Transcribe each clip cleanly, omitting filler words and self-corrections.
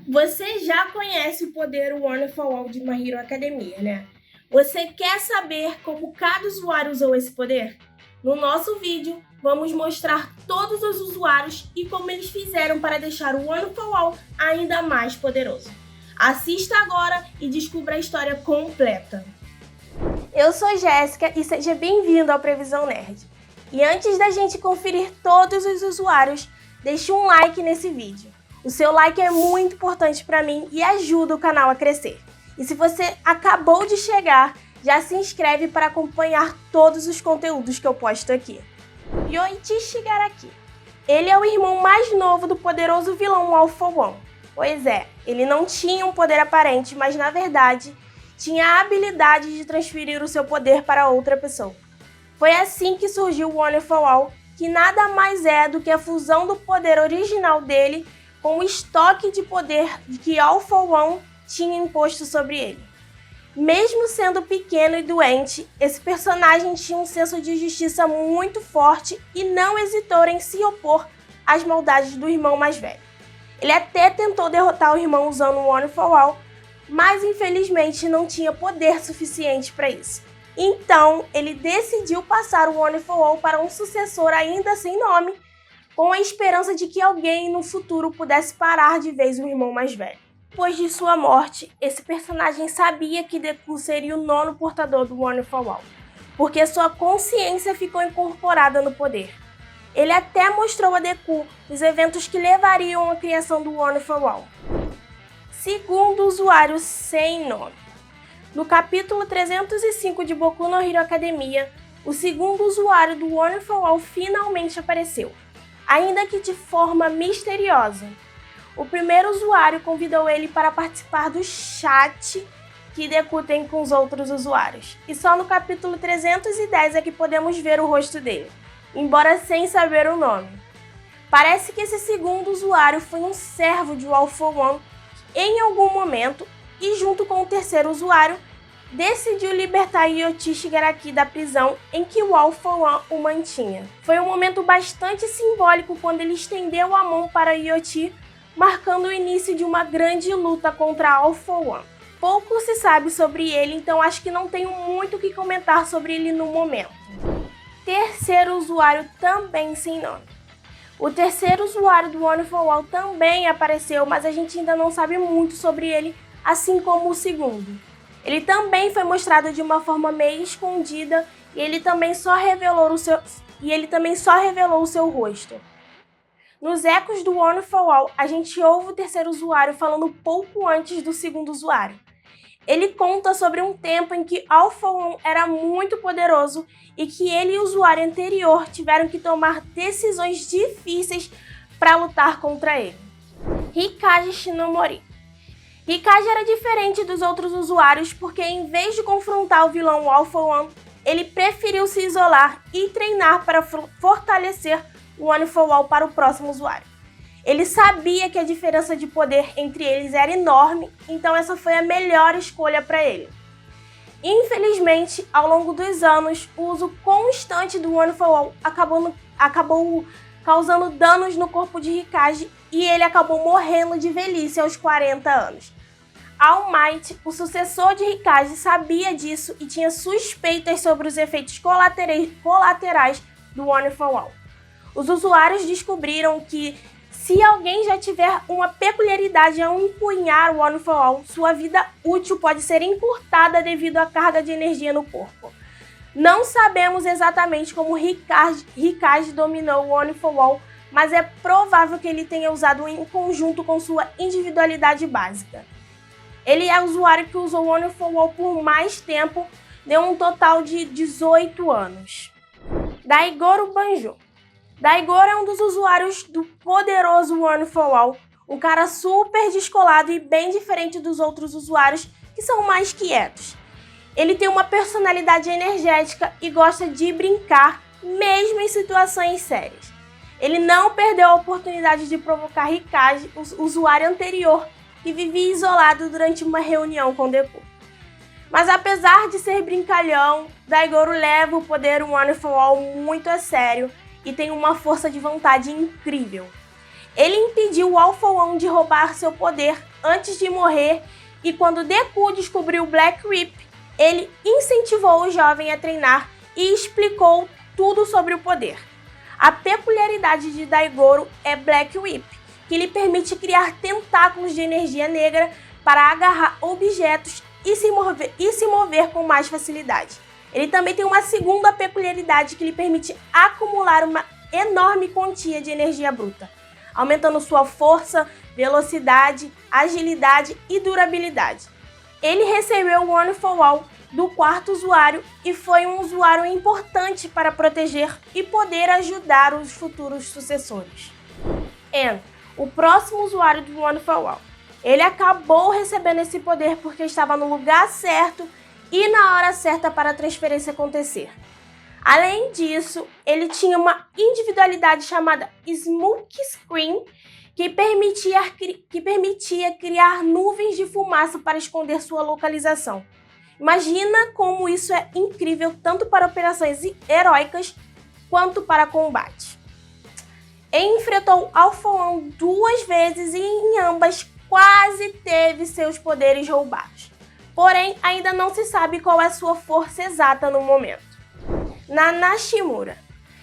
Você já conhece o poder One for All de My Hero Academia, né? Você quer saber como cada usuário usou esse poder? No nosso vídeo, vamos mostrar todos os usuários e como eles fizeram para deixar o One for All ainda mais poderoso. Assista agora e descubra a história completa. Eu sou Jéssica e seja bem-vindo ao Previsão Nerd. E antes da gente conferir todos os usuários, deixe um like nesse vídeo. O seu like é muito importante para mim e ajuda o canal a crescer. E se você acabou de chegar, já se inscreve para acompanhar todos os conteúdos que eu posto aqui. Yoichi Shigaraki. Ele é o irmão mais novo do poderoso vilão All for One. Pois é, ele não tinha um poder aparente, mas na verdade tinha a habilidade de transferir o seu poder para outra pessoa. Foi assim que surgiu o One for All, que nada mais é do que a fusão do poder original dele com o estoque de poder que All for One tinha imposto sobre ele. Mesmo sendo pequeno e doente, esse personagem tinha um senso de justiça muito forte e não hesitou em se opor às maldades do irmão mais velho. Ele até tentou derrotar o irmão usando o One for All, mas infelizmente não tinha poder suficiente para isso. Então, ele decidiu passar o One for All para um sucessor ainda sem nome, com a esperança de que alguém no futuro pudesse parar de vez o irmão mais velho. Depois de sua morte, esse personagem sabia que Deku seria o nono portador do One for All, porque sua consciência ficou incorporada no poder. Ele até mostrou a Deku os eventos que levariam à criação do One for All. Segundo usuário sem nome. No capítulo 305 de Boku no Hero Academia, o segundo usuário do One for All finalmente apareceu, ainda que de forma misteriosa. O primeiro usuário convidou ele para participar do chat que Deku tem com os outros usuários, e só no capítulo 310 é que podemos ver o rosto dele, embora sem saber o nome. Parece que esse segundo usuário foi um servo de All for One em algum momento e, junto com o terceiro usuário, decidiu libertar Yoichi Shigaraki da prisão em que o All for One o mantinha. Foi um momento bastante simbólico quando ele estendeu a mão para Yoichi, marcando o início de uma grande luta contra All for One. Pouco se sabe sobre ele, então acho que não tenho muito o que comentar sobre ele no momento. Terceiro usuário também sem nome. O terceiro usuário do One for All também apareceu, mas a gente ainda não sabe muito sobre ele, assim como o segundo. Ele também foi mostrado de uma forma meio escondida e ele também só revelou o seu rosto. Nos ecos do One for All, a gente ouve o terceiro usuário falando pouco antes do segundo usuário. Ele conta sobre um tempo em que All for One era muito poderoso e que ele e o usuário anterior tiveram que tomar decisões difíceis para lutar contra ele. Hikage Shinomori. Hikage era diferente dos outros usuários porque, em vez de confrontar o vilão All for One, ele preferiu se isolar e treinar para fortalecer o One for All para o próximo usuário. Ele sabia que a diferença de poder entre eles era enorme, então essa foi a melhor escolha para ele. Infelizmente, ao longo dos anos, o uso constante do One for All acabou causando danos no corpo de Hikage e ele acabou morrendo de velhice aos 40 anos. All Might, o sucessor de Hikage, sabia disso e tinha suspeitas sobre os efeitos colaterais do One for All. Os usuários descobriram que, se alguém já tiver uma peculiaridade ao empunhar o One for All, sua vida útil pode ser encurtada devido à carga de energia no corpo. Não sabemos exatamente como Hikage dominou o One for All, mas é provável que ele tenha usado em conjunto com sua individualidade básica. Ele é o usuário que usou o One for All por mais tempo, deu um total de 18 anos. Daigoro Banjo. Daigoro é um dos usuários do poderoso One for All, um cara super descolado e bem diferente dos outros usuários que são mais quietos. Ele tem uma personalidade energética e gosta de brincar, mesmo em situações sérias. Ele não perdeu a oportunidade de provocar Hikage, o usuário anterior, que vivia isolado durante uma reunião com Deku. Mas apesar de ser brincalhão, Daigoro leva o poder One for All muito a sério e tem uma força de vontade incrível. Ele impediu o All for One de roubar seu poder antes de morrer, e quando Deku descobriu o Black Whip, ele incentivou o jovem a treinar e explicou tudo sobre o poder. A peculiaridade de Daigoro é Black Whip, que lhe permite criar tentáculos de energia negra para agarrar objetos e se mover com mais facilidade. Ele também tem uma segunda peculiaridade que lhe permite acumular uma enorme quantia de energia bruta, aumentando sua força, velocidade, agilidade e durabilidade. Ele recebeu o One for All do quarto usuário e foi um usuário importante para proteger e poder ajudar os futuros sucessores. En, o próximo usuário do One for All. Ele acabou recebendo esse poder porque estava no lugar certo e na hora certa para a transferência acontecer. Além disso, ele tinha uma individualidade chamada Smoke Screen, que permitia criar nuvens de fumaça para esconder sua localização. Imagina como isso é incrível tanto para operações heróicas quanto para combate. Ele enfrentou Alpha One 2 vezes e em ambas quase teve seus poderes roubados. Porém, ainda não se sabe qual é sua força exata no momento. Nana Shimura.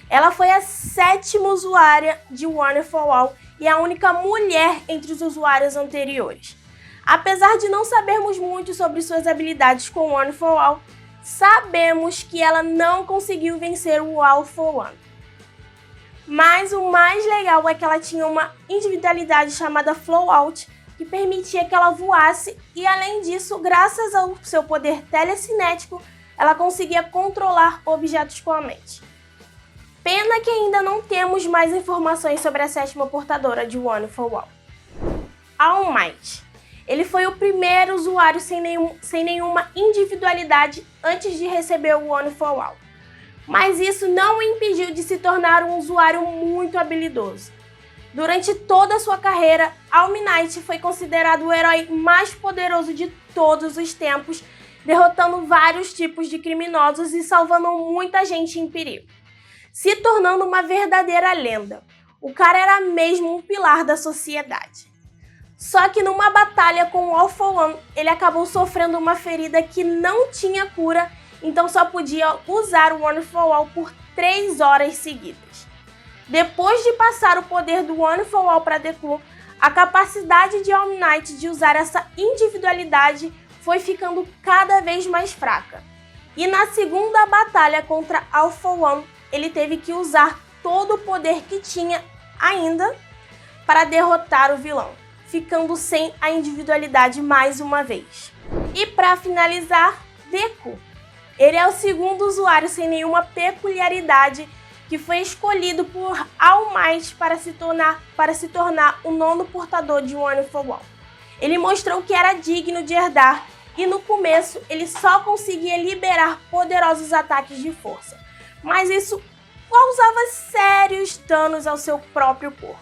Ela foi a 7ª usuária de One for All e a única mulher entre os usuários anteriores. Apesar de não sabermos muito sobre suas habilidades com One for All, sabemos que ela não conseguiu vencer o All for One. Mas o mais legal é que ela tinha uma individualidade chamada Flow Out, que permitia que ela voasse e, além disso, graças ao seu poder telecinético, ela conseguia controlar objetos com a mente. Pena que ainda não temos mais informações sobre a 7ª portadora de One for All. All Might. Ele foi o primeiro usuário sem nenhuma individualidade antes de receber o One for All. Mas isso não o impediu de se tornar um usuário muito habilidoso. Durante toda a sua carreira, All Might foi considerado o herói mais poderoso de todos os tempos, derrotando vários tipos de criminosos e salvando muita gente em perigo, se tornando uma verdadeira lenda. O cara era mesmo um pilar da sociedade. Só que numa batalha com o All for One, ele acabou sofrendo uma ferida que não tinha cura, então só podia usar o One for All por 3 horas seguidas. Depois de passar o poder do One for All para Deku, a capacidade de All Might de usar essa individualidade foi ficando cada vez mais fraca. E na segunda batalha contra All for One, ele teve que usar todo o poder que tinha ainda para derrotar o vilão, ficando sem a individualidade mais uma vez. E para finalizar, Deku. Ele é o 2º usuário sem nenhuma peculiaridade que foi escolhido por All Might para se tornar o 9º portador de One for All. Ele mostrou que era digno de herdar e no começo ele só conseguia liberar poderosos ataques de força, mas isso causava sérios danos ao seu próprio corpo.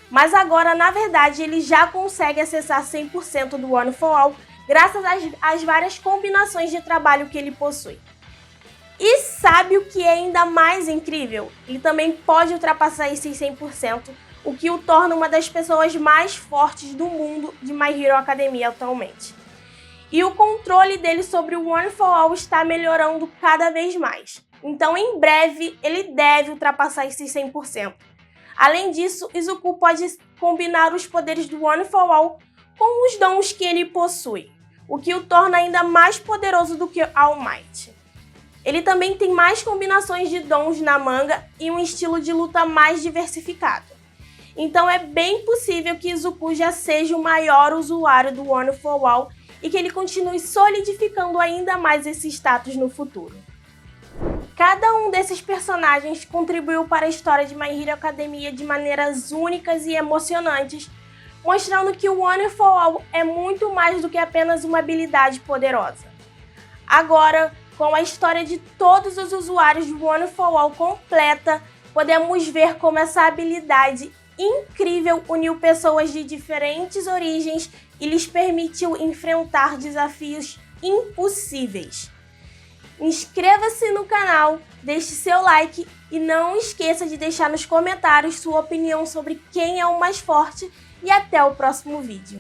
Mas agora, na verdade, ele já consegue acessar 100% do One for All graças às várias combinações de trabalho que ele possui. E sabe o que é ainda mais incrível? Ele também pode ultrapassar esses 100%, o que o torna uma das pessoas mais fortes do mundo de My Hero Academia atualmente. E o controle dele sobre o One for All está melhorando cada vez mais. Então, em breve, ele deve ultrapassar esses 100%. Além disso, Izuku pode combinar os poderes do One for All com os dons que ele possui, o que o torna ainda mais poderoso do que All Might. Ele também tem mais combinações de dons na manga e um estilo de luta mais diversificado. Então é bem possível que Izuku já seja o maior usuário do One for All e que ele continue solidificando ainda mais esse status no futuro. Cada um desses personagens contribuiu para a história de My Hero Academia de maneiras únicas e emocionantes, mostrando que o One for All é muito mais do que apenas uma habilidade poderosa. Agora, com a história de todos os usuários de One for All completa, podemos ver como essa habilidade incrível uniu pessoas de diferentes origens e lhes permitiu enfrentar desafios impossíveis. Inscreva-se no canal, deixe seu like e não esqueça de deixar nos comentários sua opinião sobre quem é o mais forte e até o próximo vídeo.